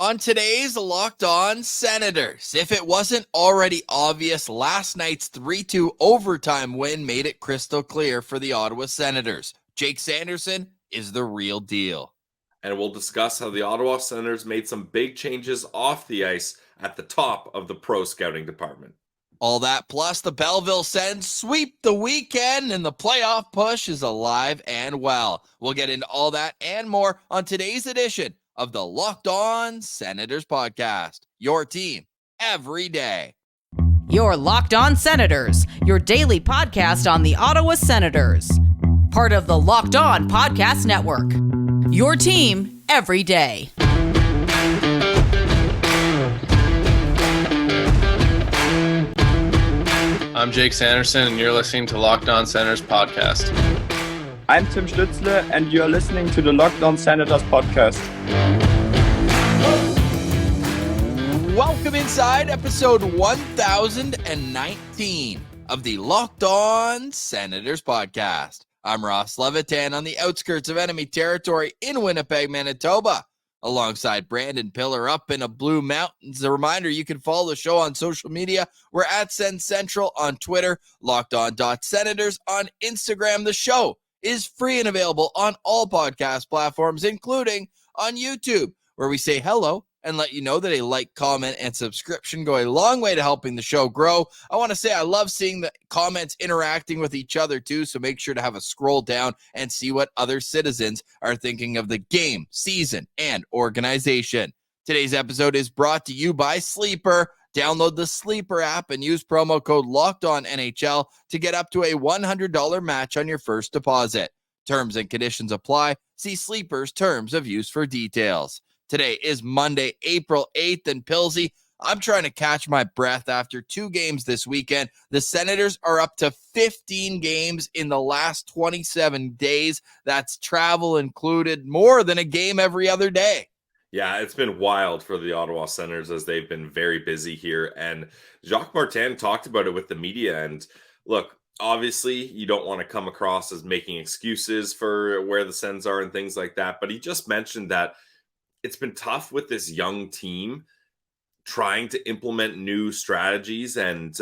On today's Locked On Senators, if it wasn't already obvious, last night's 3-2 overtime win made it crystal clear for the Ottawa Senators. Jake Sanderson is the real deal. And we'll discuss how the Ottawa Senators made some big changes off the ice at the top of the pro scouting department. All that plus the Belleville Sens sweep the weekend and the playoff push is alive and well. We'll get into all that and more on today's edition of the Locked On Senators podcast. Your team every day. Your Locked On Senators, your daily podcast on the Ottawa Senators. Part of the Locked On Podcast Network. Your team every day. I'm Jake Sanderson, and you're listening to Locked On Senators podcast. I'm Tim Stützle, and you're listening to the Locked On Senators podcast. Welcome inside episode 1019 of the Locked On Senators podcast. I'm Ross Levitan on the outskirts of enemy territory in Winnipeg, Manitoba, alongside Brandon Piller up in a Blue Mountains. A reminder, you can follow the show on social media. We're at Sens Central on Twitter, LockedOn.Senators on Instagram. The show is free and available on all podcast platforms, including on YouTube, where we say hello and let you know that a like, comment, and subscription go a long way to helping the show grow. I want to say I love seeing the comments interacting with each other too, so make sure to have a scroll down and see what other citizens are thinking of the game, season, and organization. Today's episode is brought to you by Sleeper. Download the Sleeper app and use promo code LOCKEDONNHL to get up to a $100 match on your first deposit. Terms and conditions apply. See Sleeper's terms of use for details. Today is Monday, April 8th, and Pilsy, I'm trying to catch my breath after 2 games this weekend. The Senators are up to 15 games in the last 27 days. That's travel included, more than a game every other day. Yeah, it's been wild for the Ottawa Senators as they've been very busy here. And Jacques Martin talked about it with the media. And look, obviously, you don't want to come across as making excuses for where the Sens are and things like that. But he just mentioned that it's been tough with this young team trying to implement new strategies and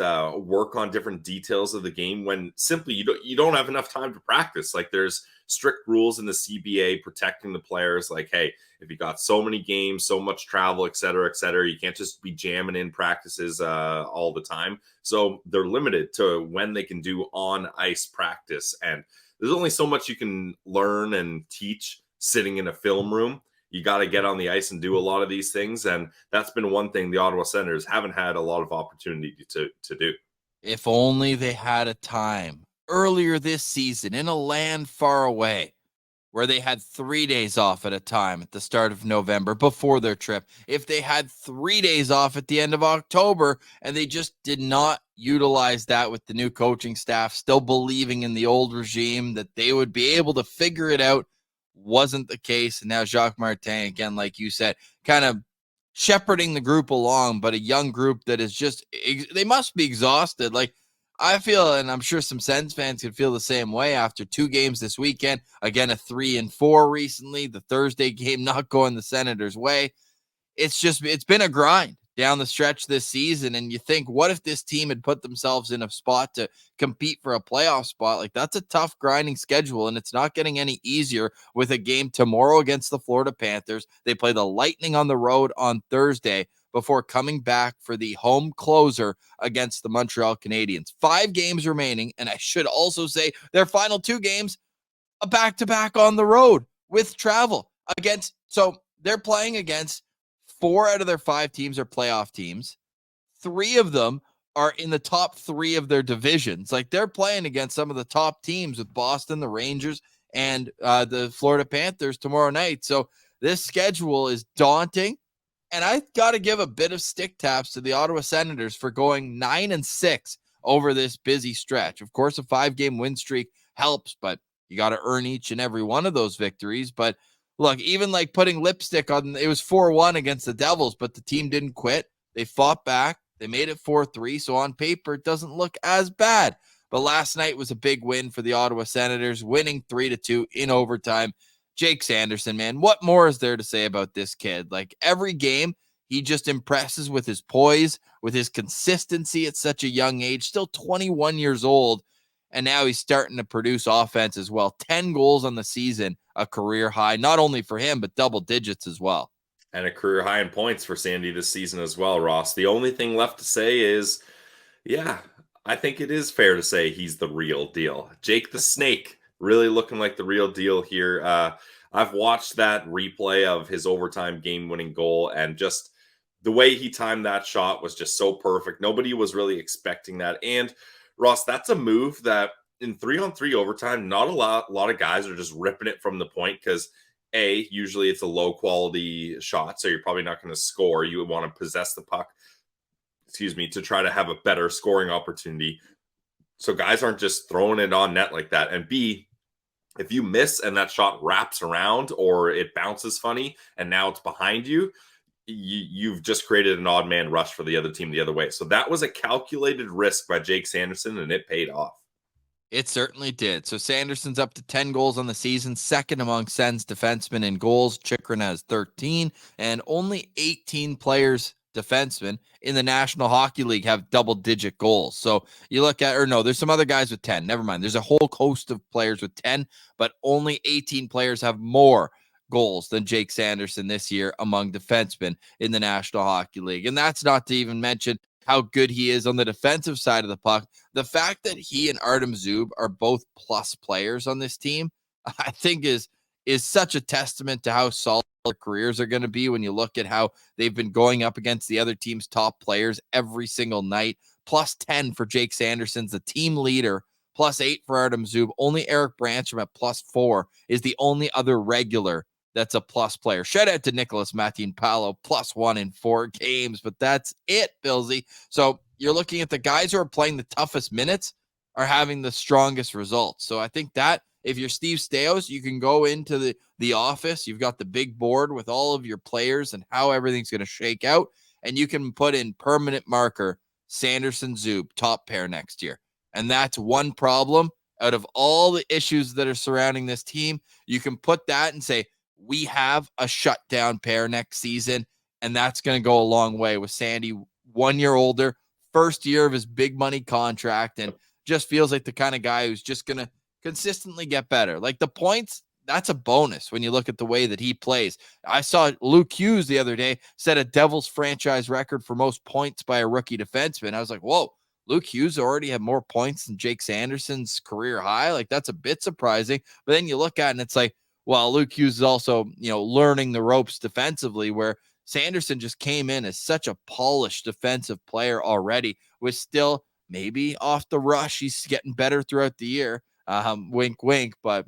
work on different details of the game when simply you don't have enough time to practice. Like, there's strict rules in the CBA protecting the players. Like, hey, if you got so many games, so much travel, et cetera, you can't just be jamming in practices all the time. So they're limited to when they can do on ice practice. And there's only so much you can learn and teach sitting in a film room. You got to get on the ice and do a lot of these things. And that's been one thing the Ottawa Senators haven't had a lot of opportunity to do. If only they had a time earlier this season in a land far away where they had 3 days off at a time at the start of November before their trip. If they had 3 days off at the end of October and they just did not utilize that with the new coaching staff, still believing in the old regime that they would be able to figure it out, wasn't the case. And now Jacques Martin, again, like you said, kind of shepherding the group along, but a young group that is just, they must be exhausted. Like, I feel, and I'm sure some Sens fans could feel the same way after 2 games this weekend. Again, a 3-4 recently. The Thursday game not going the Senators' way. It's been a grind down the stretch this season. And you think, what if this team had put themselves in a spot to compete for a playoff spot? Like, that's a tough grinding schedule, and it's not getting any easier with a game tomorrow against the Florida Panthers. They play the Lightning on the road on Thursday before coming back for the home closer against the Montreal Canadiens. 5 games remaining, and I should also say their final 2 games, a back-to-back on the road with travel against. So they're playing against 4 out of their 5 teams are playoff teams. 3 of them are in the top 3 of their divisions. Like, they're playing against some of the top teams with Boston, the Rangers, and the Florida Panthers tomorrow night. So this schedule is daunting. And I got to give a bit of stick taps to the Ottawa Senators for going 9-6 over this busy stretch. Of course, a 5-game win streak helps, but you got to earn each and every one of those victories. But look, even like putting lipstick on, it was 4-1 against the Devils, but the team didn't quit. They fought back. They made it 4-3. So on paper, it doesn't look as bad. But last night was a big win for the Ottawa Senators, winning 3-2 in overtime. Jake Sanderson, man, what more is there to say about this kid? Like every game, he just impresses with his poise, with his consistency at such a young age, still 21 years old. And now he's starting to produce offense as well. 10 goals on the season, a career high, not only for him, but double digits as well. And a career high in points for Sandy this season as well, Ross. The only thing left to say is, yeah, I think it is fair to say he's the real deal. Jake the Snake, really looking like the real deal here. I've watched that replay of his overtime game-winning goal, and just the way he timed that shot was just so perfect. Nobody was really expecting that. And Ross, that's a move that in 3-on-3 overtime, not a lot of guys are just ripping it from the point because usually it's a low quality shot, so you're probably not going to score. You would want to possess the puck, to try to have a better scoring opportunity. So guys aren't just throwing it on net like that. And B, if you miss and that shot wraps around or it bounces funny and now it's behind you, you've just created an odd man rush for the other team the other way. So that was a calculated risk by Jake Sanderson, and it paid off. It certainly did. So Sanderson's up to 10 goals on the season, second among Sens defensemen in goals. Chychrun has 13, and only 18 players, defensemen, in the National Hockey League have double-digit goals. So you look at, there's some other guys with 10. Never mind. There's a whole host of players with 10, but only 18 players have more goals than Jake Sanderson this year among defensemen in the National Hockey League. And that's not to even mention how good he is on the defensive side of the puck. The fact that he and Artem Zub are both plus players on this team, I think is such a testament to how solid their careers are going to be when you look at how they've been going up against the other team's top players every single night. Plus 10 for Jake Sanderson's the team leader, plus 8 for Artem Zub. Only Eric Branstrom at plus 4 is the only other regular that's a plus player. Shout out to Nicholas Matin-Palo, plus 1 in 4 games, but that's it, Billsy. So you're looking at the guys who are playing the toughest minutes are having the strongest results. So I think that if you're Steve Stais, you can go into the office. You've got the big board with all of your players and how everything's going to shake out, and you can put in permanent marker Sanderson Zub top pair next year. And that's one problem out of all the issues that are surrounding this team. You can put that and say, we have a shutdown pair next season, and that's going to go a long way with Sandy, 1 year older, first year of his big money contract, and just feels like the kind of guy who's just going to consistently get better. Like the points, that's a bonus when you look at the way that he plays. I saw Luke Hughes the other day set a Devils franchise record for most points by a rookie defenseman. I was like, whoa, Luke Hughes already had more points than Jake Sanderson's career high. Like that's a bit surprising. But then you look at it and it's like, well, Luke Hughes is also, learning the ropes defensively, where Sanderson just came in as such a polished defensive player already, with still maybe off the rush. He's getting better throughout the year. Wink, wink. But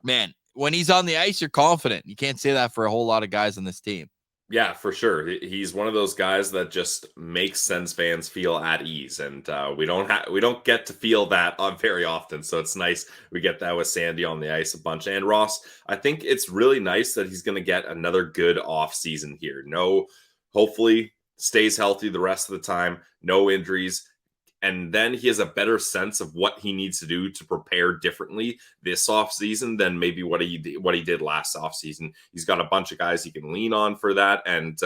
man, when he's on the ice, you're confident. You can't say that for a whole lot of guys on this team. Yeah, for sure. He's one of those guys that just makes Sens fans feel at ease, and we don't get to feel that very often. So it's nice we get that with Sandy on the ice a bunch. And Ross, I think it's really nice that he's going to get another good off season here. Hopefully stays healthy the rest of the time, no injuries. And then he has a better sense of what he needs to do to prepare differently this offseason than maybe what he did last offseason. He's got a bunch of guys he can lean on for that. And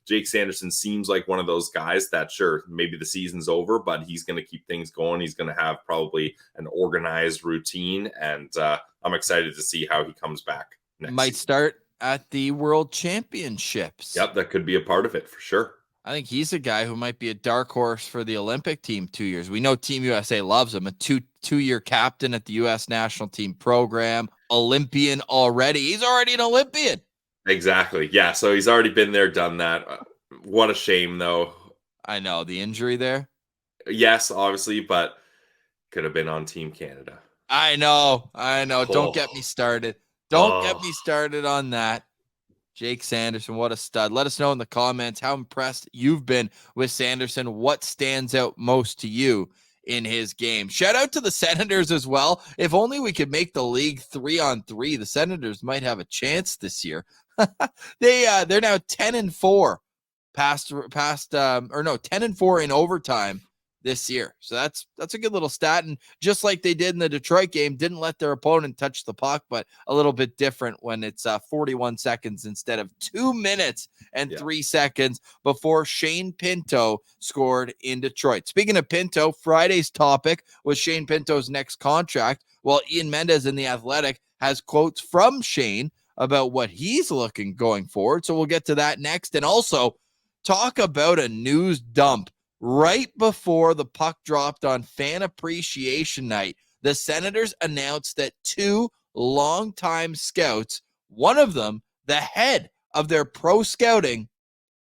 Jake Sanderson seems like one of those guys that, sure, maybe the season's over, but he's going to keep things going. He's going to have probably an organized routine. And I'm excited to see how he comes back next Might season. start at the World Championships. Yep, that could be a part of it for sure. I think he's a guy who might be a dark horse for the Olympic team 2 years. We know Team USA loves him. A two-year captain at the U.S. national team program. Olympian already. He's already an Olympian. Exactly. Yeah, so he's already been there, done that. What a shame, though. I know. The injury there? Yes, obviously, but could have been on Team Canada. I know. Don't get me started. Don't get me started on that. Jake Sanderson, what a stud. Let us know in the comments how impressed you've been with Sanderson. What stands out most to you in his game? Shout out to the Senators as well. If only we could make the league 3-on-3, the Senators might have a chance this year. They're now 10-4 10-4 in overtime this year. So that's a good little stat. And just like they did in the Detroit game, didn't let their opponent touch the puck, but a little bit different when it's 41 seconds instead of 2 minutes and 3 seconds before Shane Pinto scored in Detroit. Speaking of Pinto, Friday's topic was Shane Pinto's next contract, while Ian Mendez in The Athletic has quotes from Shane about what he's looking going forward. So we'll get to that next. And also talk about a news dump right before the puck dropped on Fan Appreciation Night. The Senators announced that 2 longtime scouts, one of them the head of their pro scouting,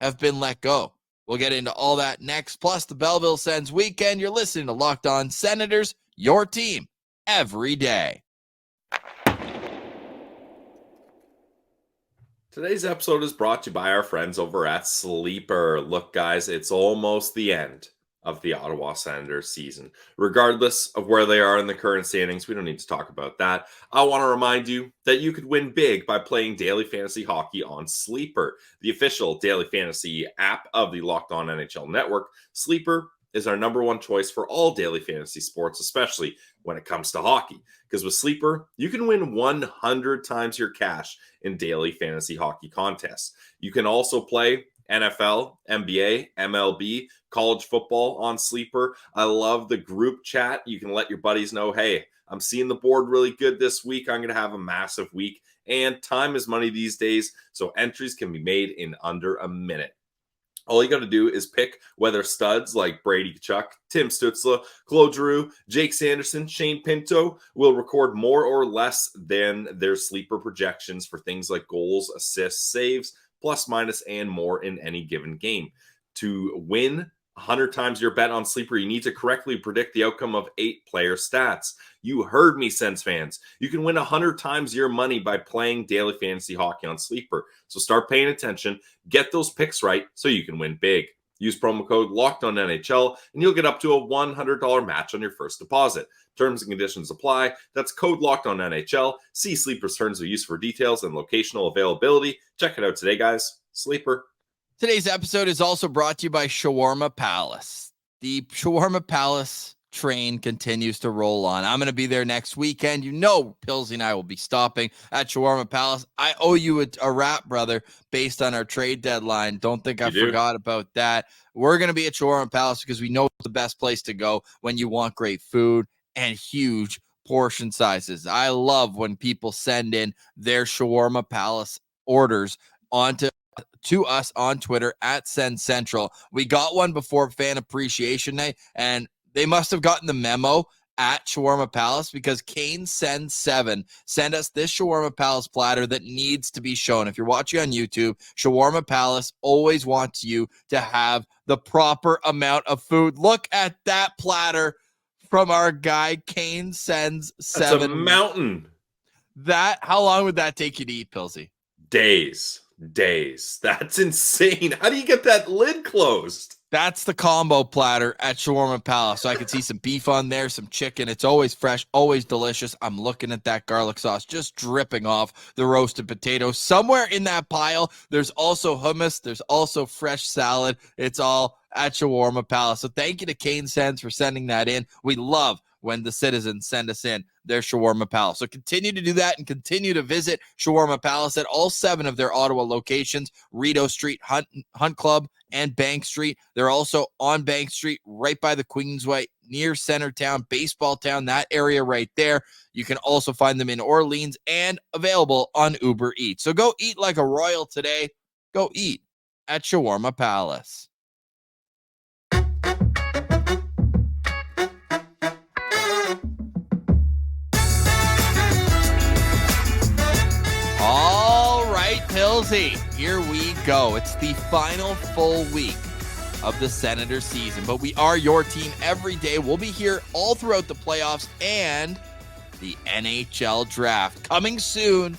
have been let go. We'll get into all that next, plus the Belleville Sens weekend. You're listening to Locked On Senators, your team every day. Today's episode is brought to you by our friends over at Sleeper. Look, guys, it's almost the end of the Ottawa Senators season. Regardless of where they are in the current standings, we don't need to talk about that. I want to remind you that you could win big by playing daily fantasy hockey on Sleeper, the official daily fantasy app of the Locked On NHL Network. Sleeper is our number one choice for all daily fantasy sports, especially when it comes to hockey. Because with Sleeper, you can win 100 times your cash in daily fantasy hockey contests. You can also play NFL, NBA, MLB, college football on Sleeper. I love the group chat. You can let your buddies know, hey, I'm seeing the board really good this week. I'm going to have a massive week. And time is money these days, so entries can be made in under a minute. All you got to do is pick whether studs like Brady Tkachuk, Tim Stützle, Claude Giroux, Jake Sanderson, Shane Pinto will record more or less than their sleeper projections for things like goals, assists, saves, plus, minus, and more in any given game. To win 100 times your bet on Sleeper, you need to correctly predict the outcome of 8 player stats. You heard me, Sens fans. You can win 100 times your money by playing daily fantasy hockey on Sleeper. So start paying attention, get those picks right so you can win big. Use promo code LOCKEDONNHL and you'll get up to a $100 match on your first deposit. Terms and conditions apply. That's code LOCKEDONNHL. See Sleeper's terms of use for details and locational availability. Check it out today, guys. Sleeper. Today's episode is also brought to you by Shawarma Palace. The Shawarma Palace train continues to roll on. I'm going to be there next weekend. You know, Pillsy and I will be stopping at Shawarma Palace. I owe you a wrap, brother, based on our trade deadline. Don't think I forgot about that. We're going to be at Shawarma Palace because we know it's the best place to go when you want great food and huge portion sizes. I love when people send in their Shawarma Palace orders to us on Twitter at Send Central. We got one before Fan Appreciation Night, and they must have gotten the memo at Shawarma Palace because Kane Send 7 sent us this Shawarma Palace platter that needs to be shown. If you're watching on YouTube, Shawarma Palace always wants you to have the proper amount of food. Look at that platter from our guy Kane Sends 7. That's a mountain. How long would that take you to eat, Pillsy? Days. That's insane. How do you get that lid closed? That's the combo platter at Shawarma Palace. So I can see some beef on there, some chicken. It's always fresh, always delicious. I'm looking at that garlic sauce just dripping off the roasted potatoes. Somewhere in that pile, there's also hummus. There's also fresh salad. It's all at Shawarma Palace. So thank you to Kane Sens for sending that in. We love when the citizens send us in their Shawarma Palace. So continue to do that and continue to visit Shawarma Palace at all 7 of their Ottawa locations, Rideau Street, Hunt Club, and Bank Street. They're also on Bank Street, right by the Queensway, near Centertown, Baseball Town, that area right there. You can also find them in Orleans and available on Uber Eats. So go eat like a royal today. Go eat at Shawarma Palace. All right, Pillsy, here we go. It's the final full week of the Senators season, but we are your team every day. We'll be here all throughout the playoffs and the NHL draft coming soon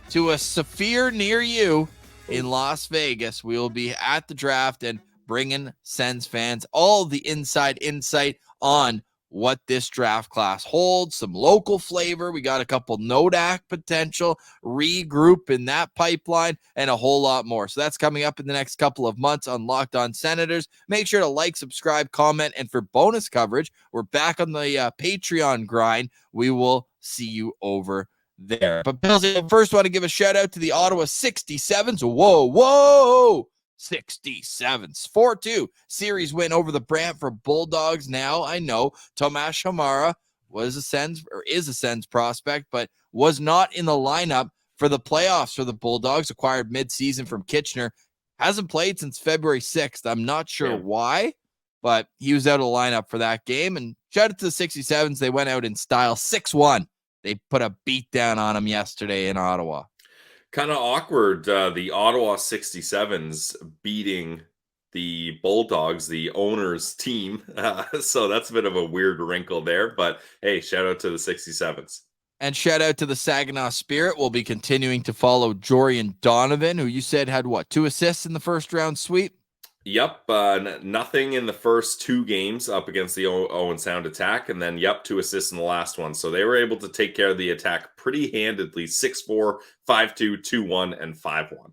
to a sphere near you in Las Vegas. We will be at the draft and bringing Sens fans all the inside insight on what this draft class holds, some local flavor. We got a couple Nodak potential, regroup in that pipeline, and a whole lot more. So that's coming up in the next couple of months on Locked On Senators. Make sure to like, subscribe, comment, and for bonus coverage, we're back on the Patreon grind. We will see you over there. But Bills, I first want to give a shout out to the Ottawa 67s. Whoa. 67s. 4-2 series win over the Brantford Bulldogs. Now I know Tomas Hamara is a Sens prospect, but was not in the lineup for the playoffs for the Bulldogs, acquired mid-season from Kitchener. Hasn't played since February 6th. I'm not sure why, but he was out of the lineup for that game. And shout out to the 67s. They went out in style 6-1. They put a beat down on them yesterday in Ottawa. Kind of awkward, the Ottawa 67s beating the Bulldogs, the owner's team. So that's a bit of a weird wrinkle there. But hey, shout out to the 67s. And shout out to the Saginaw Spirit. We'll be continuing to follow Jorian Donovan, who you said had 2 assists in the first round sweep? Yep, nothing in the first 2 games up against the Owen Sound attack, and then 2 assists in the last one. So they were able to take care of the attack pretty handedly, 6-4, 5-2, 2-1, and 5-1.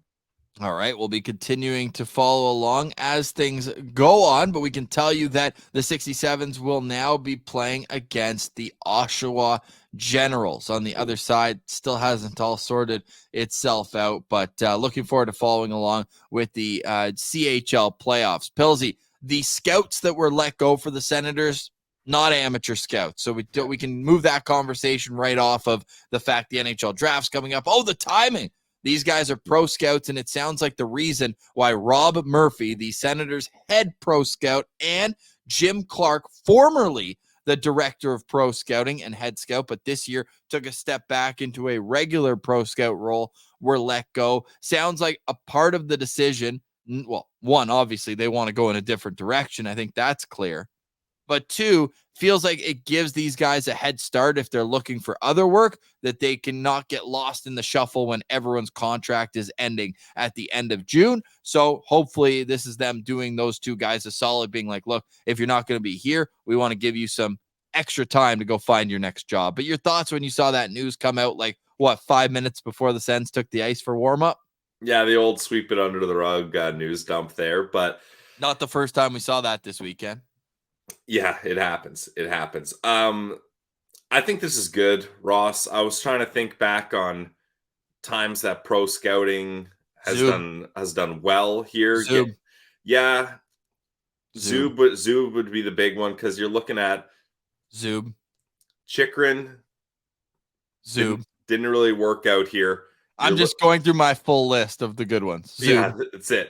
All right, we'll be continuing to follow along as things go on, but we can tell you that the 67s will now be playing against the Oshawa Generals. On the other side, still hasn't all sorted itself out, but looking forward to following along with the CHL playoffs. Pilsy, the scouts that were let go for the Senators, not amateur scouts. So we can move that conversation right off of the fact the NHL draft's coming up. Oh, the timing. These guys are pro scouts, and it sounds like the reason why Rob Murphy, the Senators' head pro scout, and Jim Clark, formerly the director of pro scouting and head scout, but this year took a step back into a regular pro scout role, were let go. Sounds like a part of the decision. Well, one, obviously they want to go in a different direction. I think that's clear. But 2, feels like it gives these guys a head start if they're looking for other work, that they cannot get lost in the shuffle when everyone's contract is ending at the end of June. So hopefully this is them doing those 2 guys a solid, being like, look, if you're not going to be here, we want to give you some extra time to go find your next job. But your thoughts when you saw that news come out, 5 minutes before the Sens took the ice for warm-up? Yeah, the old sweep it under the rug news dump there, but not the first time we saw that this weekend. Yeah, it happens. I think this is good, Ross. I was trying to think back on times that pro scouting has done well here. Zub. Yeah. Zub would be the big one, because you're looking at Zub. Chikrin. Zub. Didn't really work out here. I'm just going through my full list of the good ones. Zub. Yeah,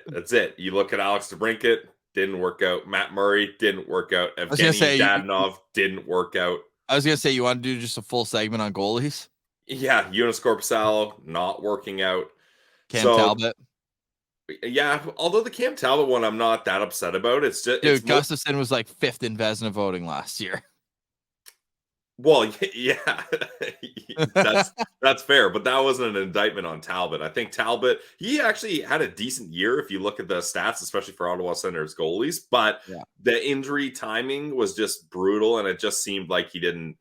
that's it. You look at Alex DeBrincat, didn't work out. Matt Murray didn't work out. Evgeny Dadonov didn't work out. I was going to say, you want to do just a full segment on goalies? Yeah, Jonas Korpisalo not working out. Cam Talbot. Yeah, although the Cam Talbot one I'm not that upset about. It's just Gustafsson was 5th in Vezina voting last year. Well, yeah, that's fair, but that wasn't an indictment on Talbot. I think Talbot, he actually had a decent year if you look at the stats, especially for Ottawa Senators goalies, but the injury timing was just brutal, and it just seemed like he didn't.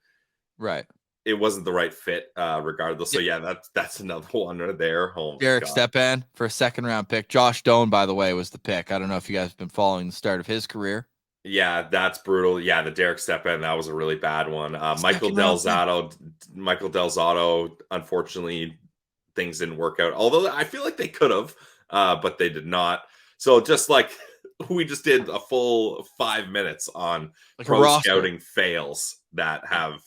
Right. It wasn't the right fit, regardless. So yeah, that's another one right there. Derek Stepan for a 2nd-round pick. Josh Doan, by the way, was the pick. I don't know if you guys have been following the start of his career. Yeah, that's brutal. Yeah, the Derek Stepan, that was a really bad one. Michael Del Zotto, unfortunately, things didn't work out. Although I feel like they could have, but they did not. So just like we just did a full 5 minutes on pro scouting fails that have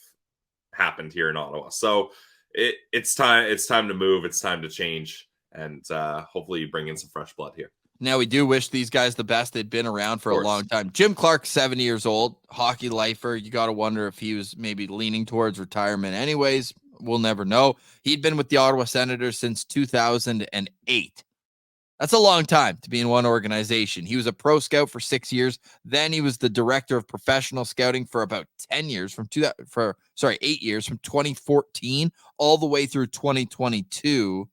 happened here in Ottawa. So it's time to move. It's time to change, and hopefully you bring in some fresh blood here. Now, we do wish these guys the best. They've been around for a long time. Jim Clark, 70 years old, hockey lifer. You got to wonder if he was maybe leaning towards retirement anyways. We'll never know. He'd been with the Ottawa Senators since 2008. That's a long time to be in one organization. He was a pro scout for 6 years. Then he was the director of professional scouting for about 8 years, from 2014 all the way through 2022.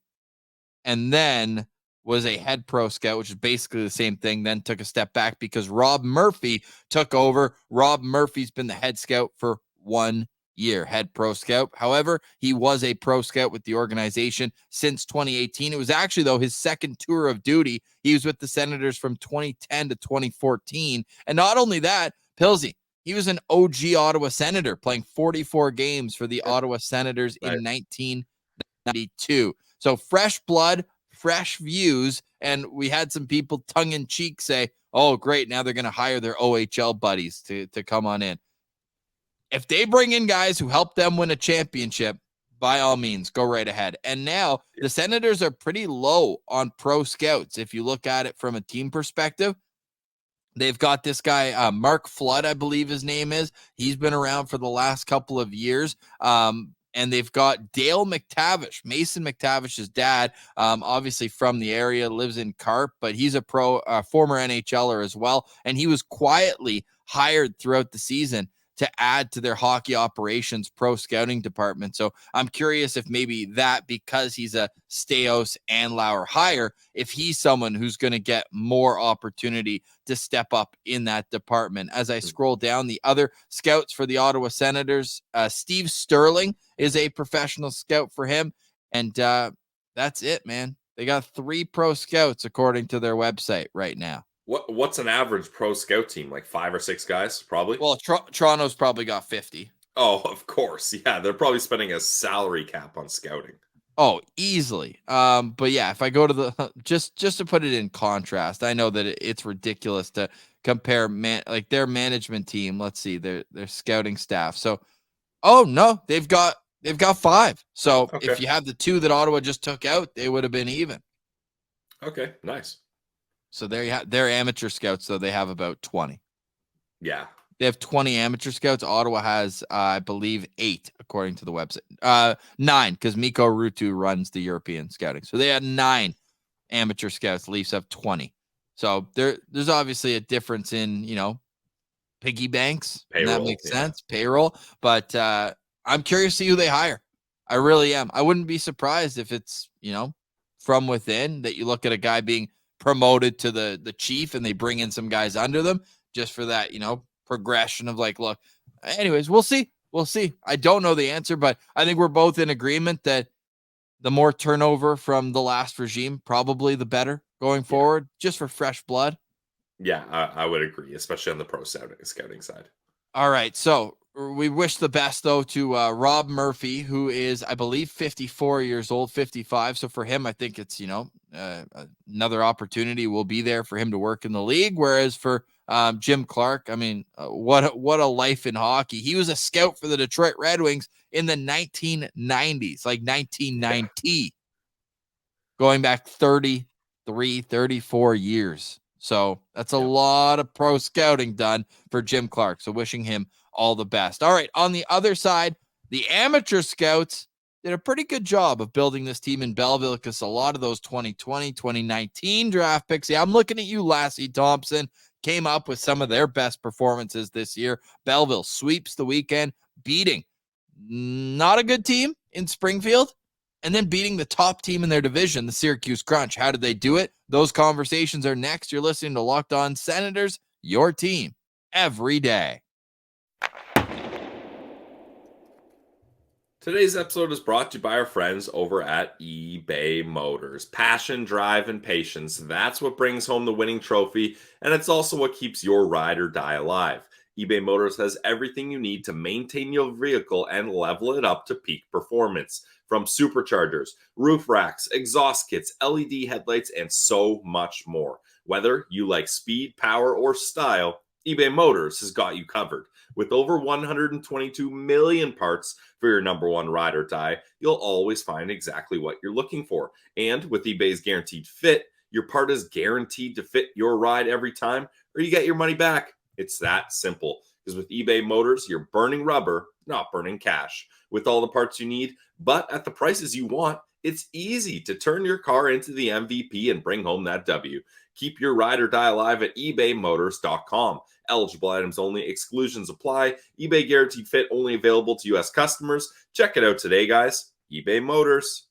And then was a head pro scout, which is basically the same thing, then took a step back because Rob Murphy took over. Rob Murphy's been the head scout for 1 year, head pro scout. However, he was a pro scout with the organization since 2018. It was actually, though, his second tour of duty. He was with the Senators from 2010 to 2014. And not only that, Pilsy, he was an OG Ottawa Senator playing 44 games for the Ottawa Senators in 1992. So fresh blood, fresh views, and we had some people tongue-in-cheek say, oh, great, now they're going to hire their OHL buddies to come on in. If they bring in guys who help them win a championship, by all means, go right ahead. And now the Senators are pretty low on pro scouts. If you look at it from a team perspective, they've got this guy, Mark Flood, I believe his name is. He's been around for the last couple of years. And they've got Dale McTavish, Mason McTavish's dad, obviously from the area, lives in Carp, but he's a former NHLer as well. And he was quietly hired throughout the season to add to their hockey operations pro scouting department. So I'm curious if maybe that, because he's a Staios and Lauer hire, if he's someone who's going to get more opportunity to step up in that department. As I scroll down, the other scouts for the Ottawa Senators, Steve Sterling is a professional scout for him. And that's it, man. They got 3 pro scouts according to their website right now. What's an average pro scout team? Like 5 or 6 guys, probably? Well, Toronto's probably got 50. Oh, of course. Yeah, they're probably spending a salary cap on scouting. Oh, easily. But yeah, if I go to the just to put it in contrast, I know that it's ridiculous to compare like their management team. Let's see, their scouting staff. So, oh no, they've got 5. So if you have the 2 that Ottawa just took out, they would have been even. Okay, nice. So there you have their amateur scouts, though. They have about 20. Yeah. They have 20 amateur scouts. Ottawa has, I believe, 8, according to the website. 9, because Mikko Ruutu runs the European scouting. So they had 9 amateur scouts. Leafs have 20. So there's obviously a difference in, piggy banks. Payroll, and that makes sense. Payroll. But I'm curious to see who they hire. I really am. I wouldn't be surprised if it's, from within, that you look at a guy being promoted to the chief and they bring in some guys under them just for that, progression of like, look, anyways, we'll see. I don't know the answer, but I think we're both in agreement that the more turnover from the last regime, probably the better going forward, just for fresh blood. Yeah, I would agree, especially on the pro scouting side. All right. So we wish the best, though, to Rob Murphy, who is, I believe, 54 years old, 55. So for him, I think it's, another opportunity will be there for him to work in the league. Whereas for Jim Clark, I mean, what a life in hockey. He was a scout for the Detroit Red Wings in the 1990s, like 1990, going back 33, 34 years. So that's a lot of pro scouting done for Jim Clark. So wishing him all the best. All right. On the other side, the amateur scouts did a pretty good job of building this team in Belleville, because a lot of those 2020, 2019 draft picks, I'm looking at you, Lassie Thompson, came up with some of their best performances this year. Belleville sweeps the weekend, beating not a good team in Springfield, and then beating the top team in their division, the Syracuse Crunch. How did they do it? Those conversations are next. You're listening to Locked On Senators, your team every day. Today's episode is brought to you by our friends over at eBay Motors. Passion, drive, and patience. That's what brings home the winning trophy, and it's also what keeps your ride or die alive. eBay Motors has everything you need to maintain your vehicle and level it up to peak performance. From superchargers, roof racks, exhaust kits, LED headlights, and so much more. Whether you like speed, power, or style, eBay Motors has got you covered. With over 122 million parts for your number one ride or die, you'll always find exactly what you're looking for. And with eBay's Guaranteed Fit, your part is guaranteed to fit your ride every time, or you get your money back. It's that simple. Because with eBay Motors, you're burning rubber, not burning cash. With all the parts you need, but at the prices you want, it's easy to turn your car into the MVP and bring home that W. Keep your ride or die alive at ebaymotors.com. Eligible items only. Exclusions apply. eBay Guaranteed Fit only available to U.S. customers. Check it out today, guys. eBay Motors.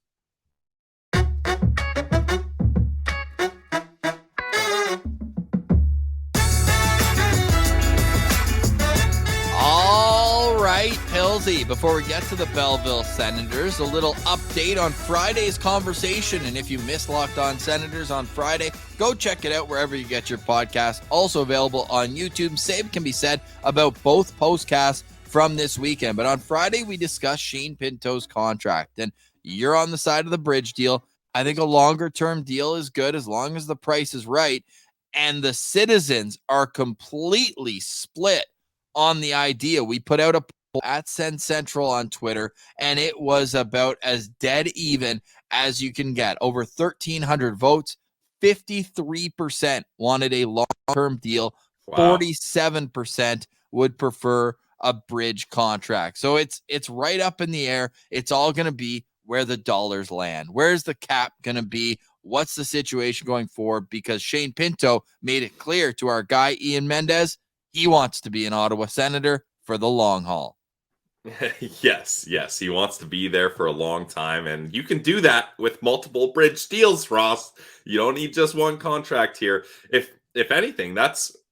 right, Pilsy. Before we get to the Belleville Senators, a little update on Friday's conversation. And if you missed Locked On Senators on Friday, go check it out wherever you get your podcast. Also available on YouTube. Same can be said about both postcasts from this weekend. But on Friday, we discussed Shane Pinto's contract. And you're on the side of the bridge deal. I think a longer-term deal is good as long as the price is right. And the citizens are completely split on the idea. We put out a poll at Sens Central on Twitter, and it was about as dead even as you can get. Over 1,300 votes. 53% wanted a long-term deal. Wow. 47% would prefer a bridge contract. So it's right up in the air. It's all going to be where the dollars land. Where's the cap going to be? What's the situation going forward? Because Shane Pinto made it clear to our guy, Ian Mendez, he wants to be an Ottawa Senator for the long haul. Yes. He wants to be there for a long time. And you can do that with multiple bridge deals, Ross. You don't need just one contract here. If anything,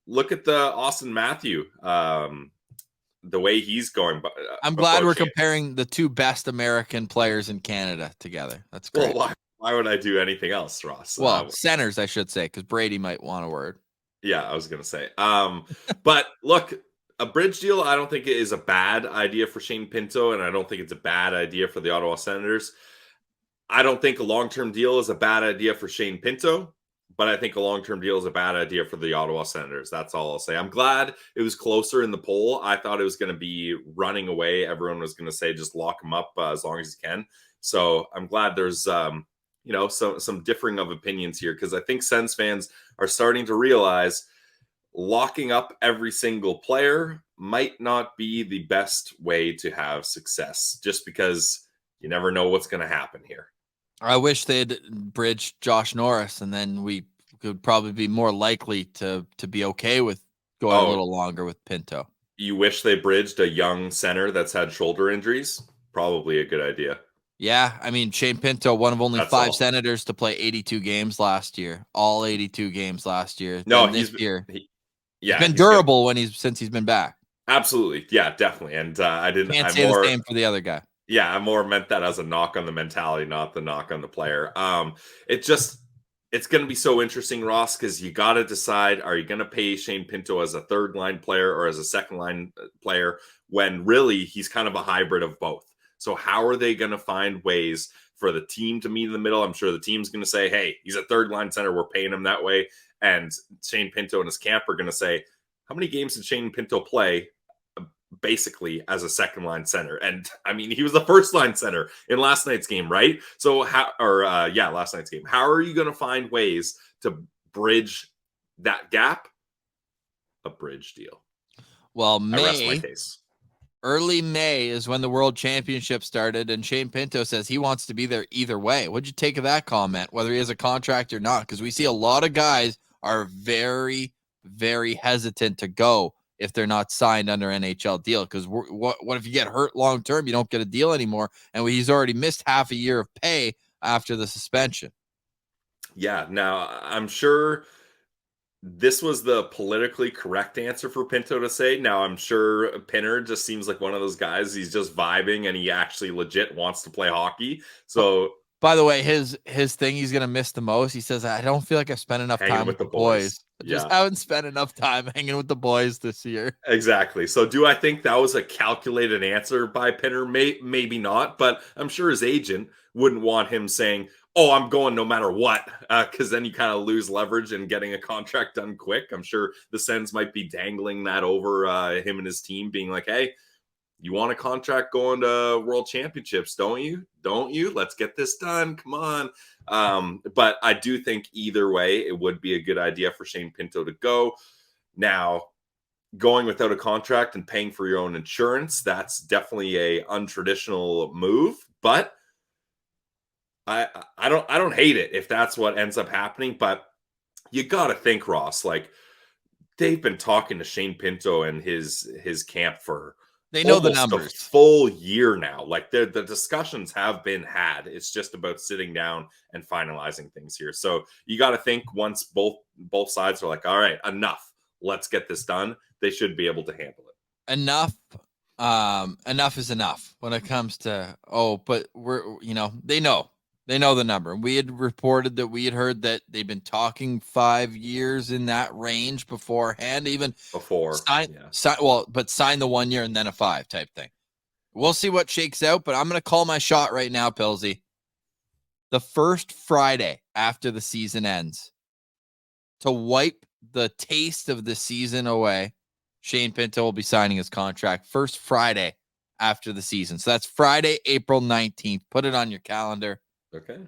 look at the Austin Matthew, the way he's going. I'm glad we're comparing the two best American players in Canada together. That's great. Well, why would I do anything else, Ross? Well, centers, I should say, because Brady might want a word. Yeah, I was going to say. But look, a bridge deal, I don't think it is a bad idea for Shane Pinto, and I don't think it's a bad idea for the Ottawa Senators. I don't think a long-term deal is a bad idea for Shane Pinto, but I think a long-term deal is a bad idea for the Ottawa Senators. That's all I'll say. I'm glad it was closer in the poll. I thought it was going to be running away. Everyone was going to say just lock him up as long as you can. So I'm glad there's some differing of opinions here, because I think Sens fans are starting to realize locking up every single player might not be the best way to have success, just because you never know what's going to happen here. I wish they'd bridged Josh Norris, and then we could probably be more likely to be okay with going a little longer with Pinto. You wish they bridged a young center that's had shoulder injuries? Probably a good idea. Yeah, I mean, Shane Pinto, one of only five Senators to play 82 games last year. All 82 games last year. No, he's been durable since he's been back. Absolutely, yeah, definitely. And can't say the same for the other guy. Yeah, I more meant that as a knock on the mentality, not the knock on the player. It's going to be so interesting, Ross, because you got to decide, are you going to pay Shane Pinto as a third line player or as a second line player, when really he's kind of a hybrid of both. So how are they going to find ways for the team to meet in the middle? I'm sure the team's going to say, hey, he's a third line center, we're paying him that way. And Shane Pinto and his camp are going to say, how many games did Shane Pinto play basically as a second line center? And I mean, he was the first line center in last night's game, right? So last night's game. How are you going to find ways to bridge that gap? A bridge deal. Well, early May is when the World Championship started, and Shane Pinto says he wants to be there either way. What'd you take of that comment, whether he has a contract or not? Because we see a lot of guys are very, very hesitant to go if they're not signed under NHL deal. Because what if you get hurt long term? You don't get a deal anymore, and he's already missed half a year of pay after the suspension. Yeah, now I'm sure this was the politically correct answer for Pinto to say. Now, I'm sure Pinner just seems like one of those guys. He's just vibing, and he actually legit wants to play hockey. So, by the way, his thing he's going to miss the most, he says, I don't feel like I've spent enough time with the boys. Just haven't spent enough time hanging with the boys this year. Exactly. So do I think that was a calculated answer by Pinner? Maybe not, but I'm sure his agent wouldn't want him saying, oh, I'm going no matter what, because then you kind of lose leverage in getting a contract done quick. I'm sure the Sens might be dangling that over him and his team, being like, hey, you want a contract going to World Championships, don't you? Don't you? Let's get this done. Come on. But I do think either way, it would be a good idea for Shane Pinto to go. Now, going without a contract and paying for your own insurance, that's definitely a untraditional move, but I don't hate it if that's what ends up happening. But you got to think, Ross, like, they've been talking to Shane Pinto and his camp for they know the numbers a full year now. Like, the discussions have been had. It's just about sitting down and finalizing things here. So you got to think, once both sides are like, all right, enough, let's get this done, they should be able to handle it. Enough enough is enough when it comes to, but they know the number. We had reported that we had heard that they've been talking 5 years in that range beforehand, even Before. but sign the 1 year and then a 5 type thing. We'll see what shakes out, but I'm going to call my shot right now, Pilsy. The first Friday after the season ends, to wipe the taste of the season away, Shane Pinto will be signing his contract first Friday after the season. So that's Friday, April 19th. Put it on your calendar. Okay.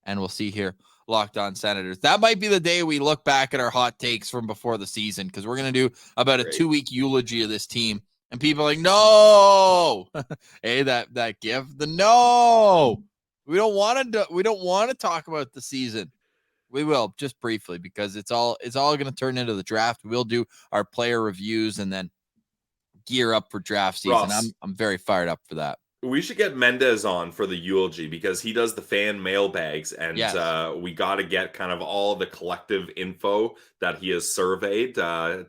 And we'll see here, Locked On Senators. That might be the day we look back at our hot takes from before the season, because we're going to do about a 2-week eulogy of this team. And people are like, no. Hey, that gif, no. We don't want to talk about the season. We will, just briefly, because it's all going to turn into the draft. We'll do our player reviews and then gear up for draft season. Ross, I'm very fired up for that. We should get Mendez on for the eulogy, because he does the fan mailbags, and Yes. We got to get kind of all the collective info that he has surveyed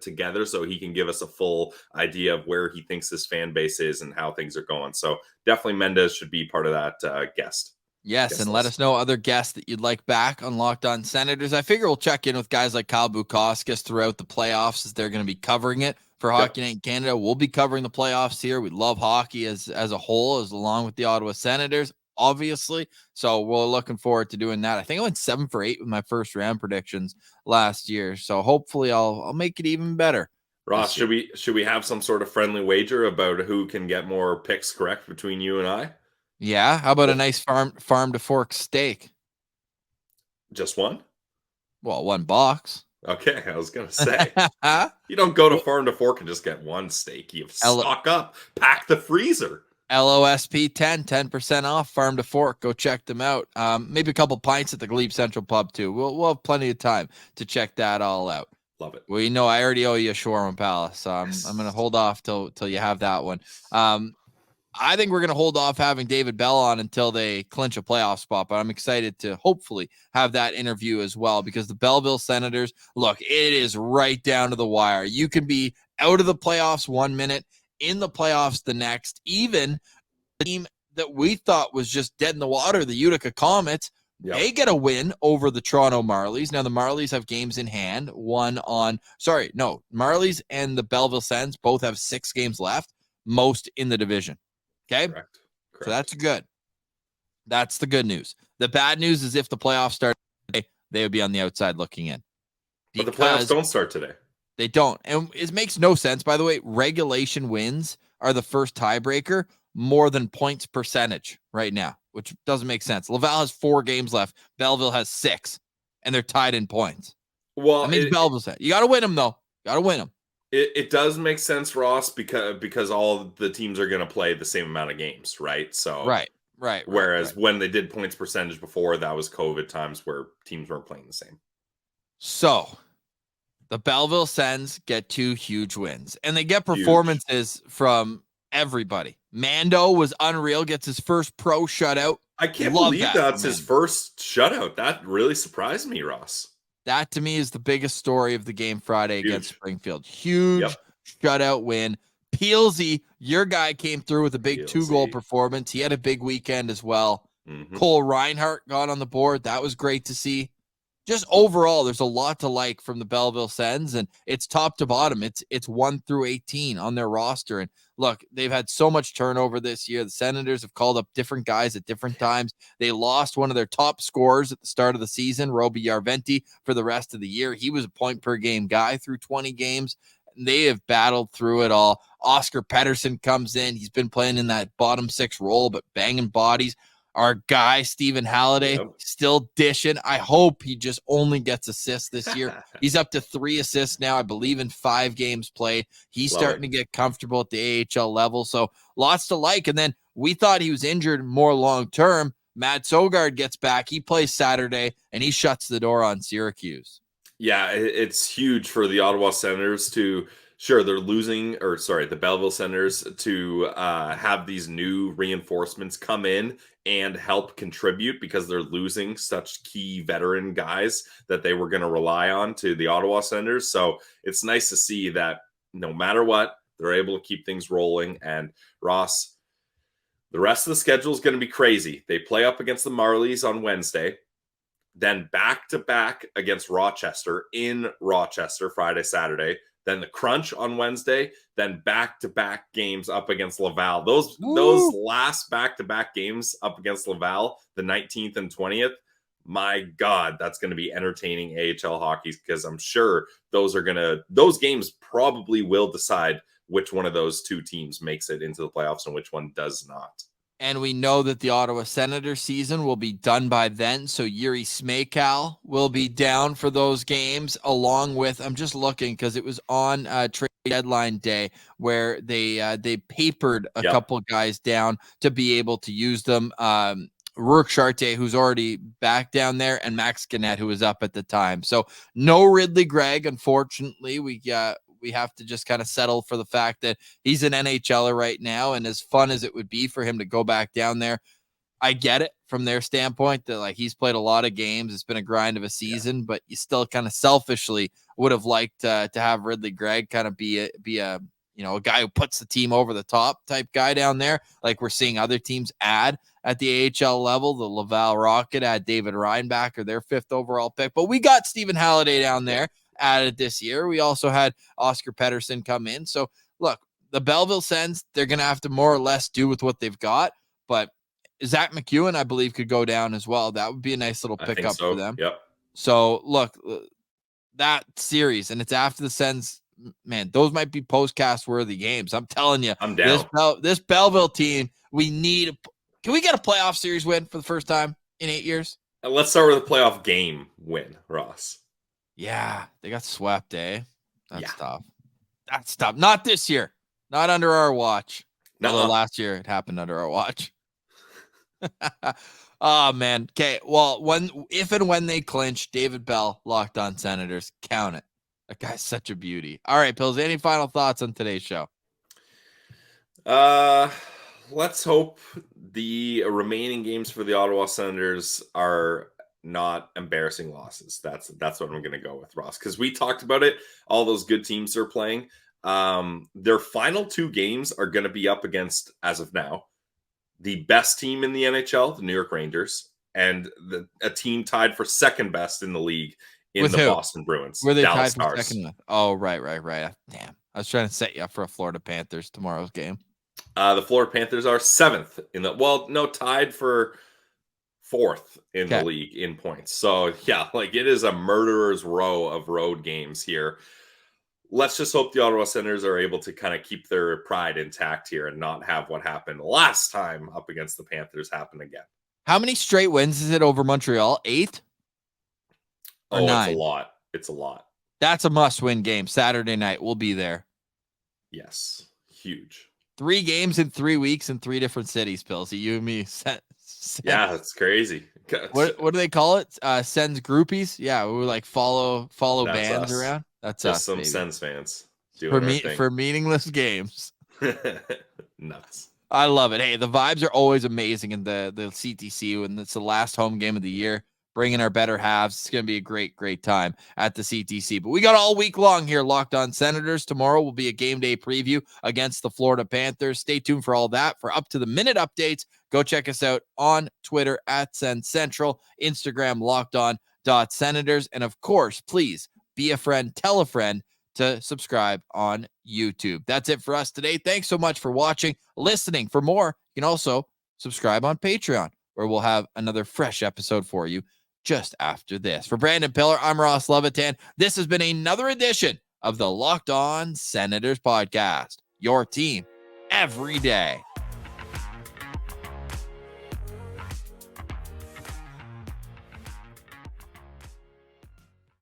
together, so he can give us a full idea of where he thinks this fan base is and how things are going. So definitely Mendez should be part of that guest. Yes, and let us know other guests that you'd like back on Locked On Senators. I figure we'll check in with guys like Kyle Bukauskas throughout the playoffs, as they're going to be covering it for Hockey Night in Canada. We'll be covering the playoffs here. We love hockey as a whole, along with the Ottawa Senators, obviously. So we're looking forward to doing that. I think I went 7 for 8 with my first round predictions last year. So hopefully I'll make it even better. Ross, should we have some sort of friendly wager about who can get more picks correct between you and I? Yeah, how about a nice farm to fork steak? Just one? Well, one box. Okay, I was gonna say you don't go to farm to fork and just get one steak. You stock up, pack the freezer. LOSP 10% off farm to fork. Go check them out. Maybe a couple pints at the Glebe Central Pub too. We'll have plenty of time to check that all out. Love it. Well, I already owe you a Shawarma Palace, so I'm gonna hold off till you have that one. I think we're going to hold off having David Bell on until they clinch a playoff spot, but I'm excited to hopefully have that interview as well, because the Belleville Senators, look, it is right down to the wire. You can be out of the playoffs 1 minute, in the playoffs the next. Even the team that we thought was just dead in the water, the Utica Comets, they get a win over the Toronto Marlies. Now, the Marlies have games in hand. Marlies and the Belleville Sens both have 6 games left, most in the division. Okay. Correct. So that's good. That's the good news. The bad news is if the playoffs start today, they would be on the outside looking in. But the playoffs don't start today. They don't. And it makes no sense. By the way, regulation wins are the first tiebreaker more than points percentage right now, which doesn't make sense. Laval has 4 games left. Belleville has 6, and they're tied in points. Well, that means Belleville's set. You got to win them, though. Got to win them. It does make sense, Ross, because all the teams are going to play the same amount of games, right? So right. Whereas when they did points percentage before, that was COVID times where teams weren't playing the same. So the Belleville Sens get 2 huge wins, and they get performances from everybody. Mando was unreal, gets his first pro shutout. I can't believe that's his first shutout. That really surprised me, Ross. That, to me, is the biggest story of the game Friday against Springfield. Huge shutout win. Peelsy, your guy, came through with a big 2-goal performance. He had a big weekend as well. Cole Reinhardt got on the board. That was great to see. Just overall, there's a lot to like from the Belleville Sens, and it's top to bottom. It's 1 through 18 on their roster. And look, they've had so much turnover this year. The Senators have called up different guys at different times. They lost one of their top scorers at the start of the season, Roby Yarventi, for the rest of the year. He was a point-per-game guy through 20 games. They have battled through it all. Oscar Pettersson comes in. He's been playing in that bottom 6 role, but banging bodies. Our guy, Stephen Halliday, still dishing. I hope he just only gets assists this year. He's up to 3 assists now, I believe, in 5 games played. He's starting to get comfortable at the AHL level. So lots to like. And then we thought he was injured more long-term. Matt Sogard gets back. He plays Saturday, and he shuts the door on Syracuse. Yeah, it's huge for the Ottawa Senators to... Sure, they're the Belleville Senators to have these new reinforcements come in and help contribute, because they're losing such key veteran guys that they were going to rely on to the Ottawa Senators. So it's nice to see that no matter what, They're able to keep things rolling. And Ross, the rest of the schedule is going to be crazy. They play up against the Marlies on Wednesday, then back-to-back against Rochester in Rochester, Friday, Saturday, then the Crunch on Wednesday, then back-to-back games up against Laval. Those last back-to-back games up against Laval, the 19th and 20th, my God, that's going to be entertaining AHL hockey, because I'm sure those games probably will decide which one of those two teams makes it into the playoffs and which one does not. And we know that the Ottawa Senators season will be done by then. So Yuri Smejkal will be down for those games, along with, I'm just looking because it was on trade deadline day where they papered a couple guys down to be able to use them. Rourke Chartier, who's already back down there, and Max Gannett, who was up at the time. So no Ridley Gregg, unfortunately. We have to just kind of settle for the fact that he's an NHLer right now. And as fun as it would be for him to go back down there, I get it from their standpoint that like he's played a lot of games. It's been a grind of a season, but you still kind of selfishly would have liked to have Ridley Gregg kind of be a a guy who puts the team over the top type guy down there. Like we're seeing other teams add at the AHL level. The Laval Rocket had David Reinbacher, their 5th overall pick, but we got Stephen Halliday down there added this year. We also had Oscar Pettersson come in. So look, the Belleville Sens, they're going to have to more or less do with what they've got, but Zach McEwen, I believe, could go down as well. That would be a nice little pickup for them. Yep. So look, that series, and it's after the Sens, man, those might be postcast worthy games. I'm telling you, I'm down. This Belleville team, can we get a playoff series win for the first time in 8 years? Let's start with a playoff game win, Ross. Yeah, they got swept, eh? That's tough. That's tough. Not this year. Not under our watch. Although last year it happened under our watch. Oh, man. Okay, well, if and when they clinch, David Bell, Locked On Senators, count it. That guy's such a beauty. All right, Pills, any final thoughts on today's show? Let's hope the remaining games for the Ottawa Senators are not embarrassing losses. That's what I'm going to go with, Ross, because we talked about it. All those good teams they're playing. Their final 2 games are going to be up against, as of now, the best team in the NHL, the New York Rangers, and a team tied for second best in the league in With the who? Boston Bruins. Were they Dallas tied for Stars. second? Oh, right. Damn. I was trying to set you up for a Florida Panthers tomorrow's game. The Florida Panthers are 7th tied for 4th in the league in points. So yeah, like it is a murderer's row of road games here. Let's just hope the Ottawa Senators are able to kind of keep their pride intact here and not have what happened last time up against the Panthers happen again. How many straight wins is it over Montreal? 8? Or 9? It's a lot. That's a must-win game. Saturday night, we'll be there. Yes, huge. 3 games in 3 weeks in 3 different cities, Pilsy. You and me. Yeah, it's crazy. What do they call it? Sens groupies? Yeah, we like follow bands us. around. That's just us, some baby. Sens fans doing for meaningless games. Nuts. I love it. Hey, the vibes are always amazing in the CTC when it's the last home game of the year. Bringing our better halves. It's going to be a great time at the CTC. But we got all week long here, Locked On Senators. Tomorrow will be a game day preview against the Florida Panthers. Stay tuned for all that. For up-to-the-minute updates, go check us out on Twitter at Sens Central, Instagram LockedOn.Senators. And of course, please be a friend, tell a friend to subscribe on YouTube. That's it for us today. Thanks so much for watching, listening. For more, you can also subscribe on Patreon, where we'll have another fresh episode for you just after this. For Brandon Piller, I'm Ross Levitan. This has been another edition of the Locked On Senators podcast. Your team every day.